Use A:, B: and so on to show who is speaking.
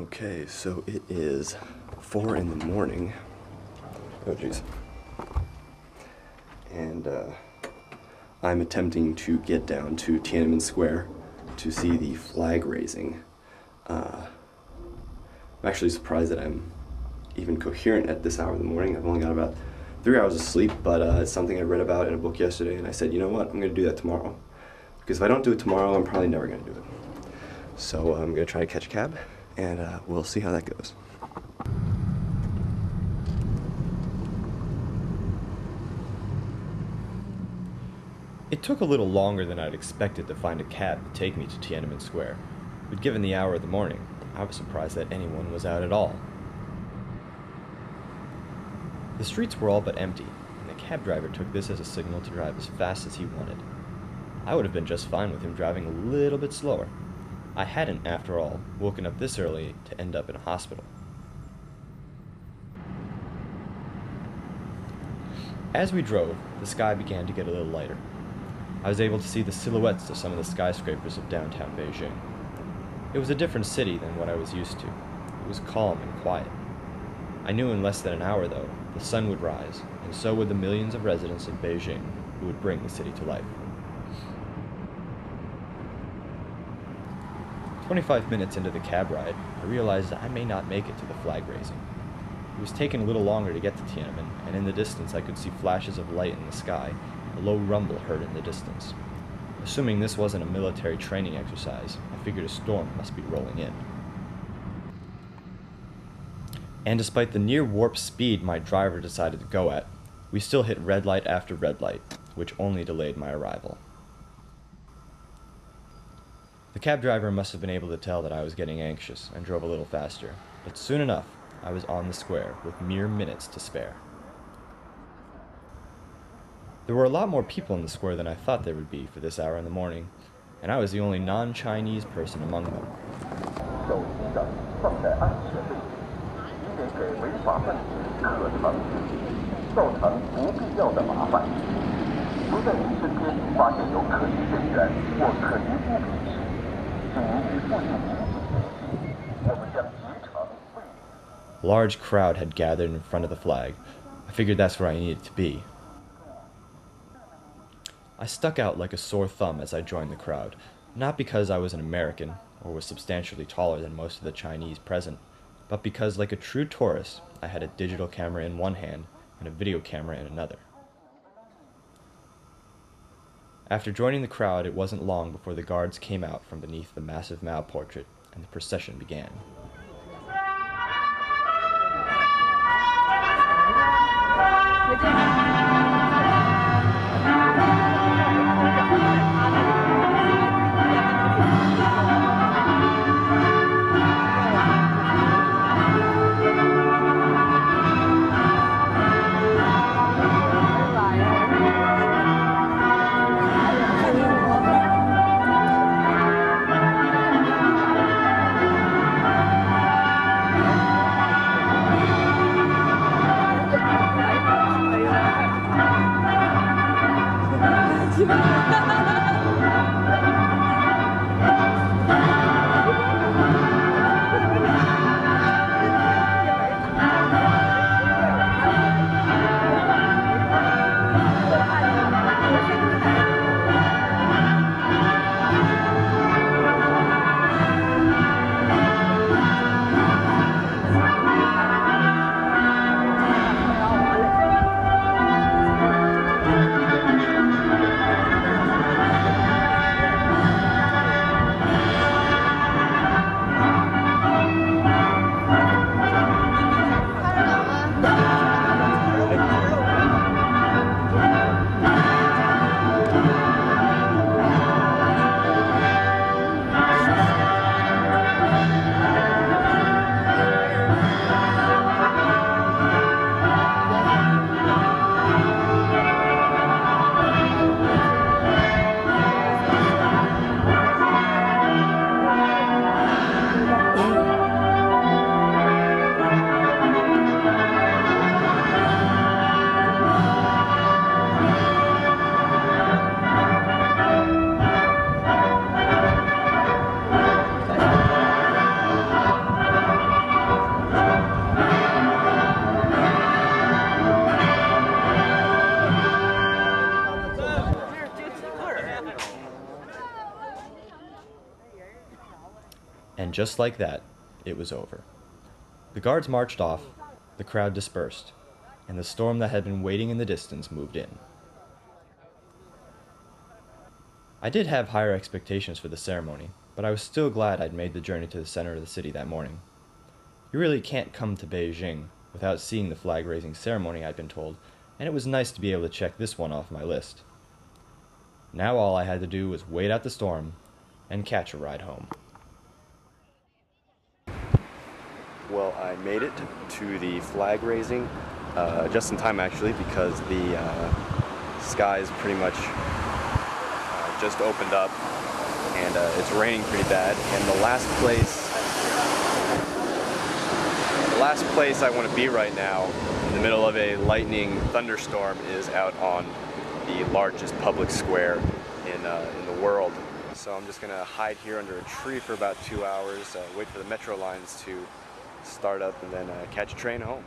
A: Okay, so it is 4 in the morning. Oh, jeez. And I'm attempting to get down to Tiananmen Square to see the flag raising. I'm actually surprised that I'm even coherent at this hour in the morning. I've only got about 3 hours of sleep, but it's something I read about in a book yesterday, and I said, you know what, I'm going to do that tomorrow. Because if I don't do it tomorrow, I'm probably never going to do it. So I'm going to try to catch a cab, and we'll see how that goes.
B: It took a little longer than I'd expected to find a cab to take me to Tiananmen Square, but given the hour of the morning, I was surprised that anyone was out at all. The streets were all but empty, and the cab driver took this as a signal to drive as fast as he wanted. I would have been just fine with him driving a little bit slower. I hadn't, after all, woken up this early to end up in a hospital. As we drove, the sky began to get a little lighter. I was able to see the silhouettes of some of the skyscrapers of downtown Beijing. It was a different city than what I was used to. It was calm and quiet. I knew in less than an hour, though, the sun would rise, and so would the millions of residents of Beijing who would bring the city to life. 25 minutes into the cab ride, I realized that I may not make it to the flag raising. It was taking a little longer to get to Tiananmen, and in the distance I could see flashes of light in the sky, a low rumble heard in the distance. Assuming this wasn't a military training exercise, I figured a storm must be rolling in. And despite the near warp speed my driver decided to go at, we still hit red light after red light, which only delayed my arrival. The cab driver must have been able to tell that I was getting anxious and drove a little faster, but soon enough, I was on the square with mere minutes to spare. There were a lot more people in the square than I thought there would be for this hour in the morning, and I was the only non-Chinese person among them. A large crowd had gathered in front of the flag. I figured that's where I needed to be. I stuck out like a sore thumb as I joined the crowd, not because I was an American or was substantially taller than most of the Chinese present, but because, like a true tourist, I had a digital camera in one hand and a video camera in another. After joining the crowd, it wasn't long before the guards came out from beneath the massive Mao portrait and the procession began. And just like that, it was over. The guards marched off, the crowd dispersed, and the storm that had been waiting in the distance moved in. I did have higher expectations for the ceremony, but I was still glad I'd made the journey to the center of the city that morning. You really can't come to Beijing without seeing the flag-raising ceremony, I'd been told, and it was nice to be able to check this one off my list. Now all I had to do was wait out the storm and catch a ride home.
A: Well, I made it to the flag raising just in time actually, because the skies pretty much just opened up and it's raining pretty bad. And the last place I want to be right now, in the middle of a lightning thunderstorm, is out on the largest public square in the world. So I'm just gonna hide here under a tree for about 2 hours, wait for the metro lines to start up, and then catch a train home.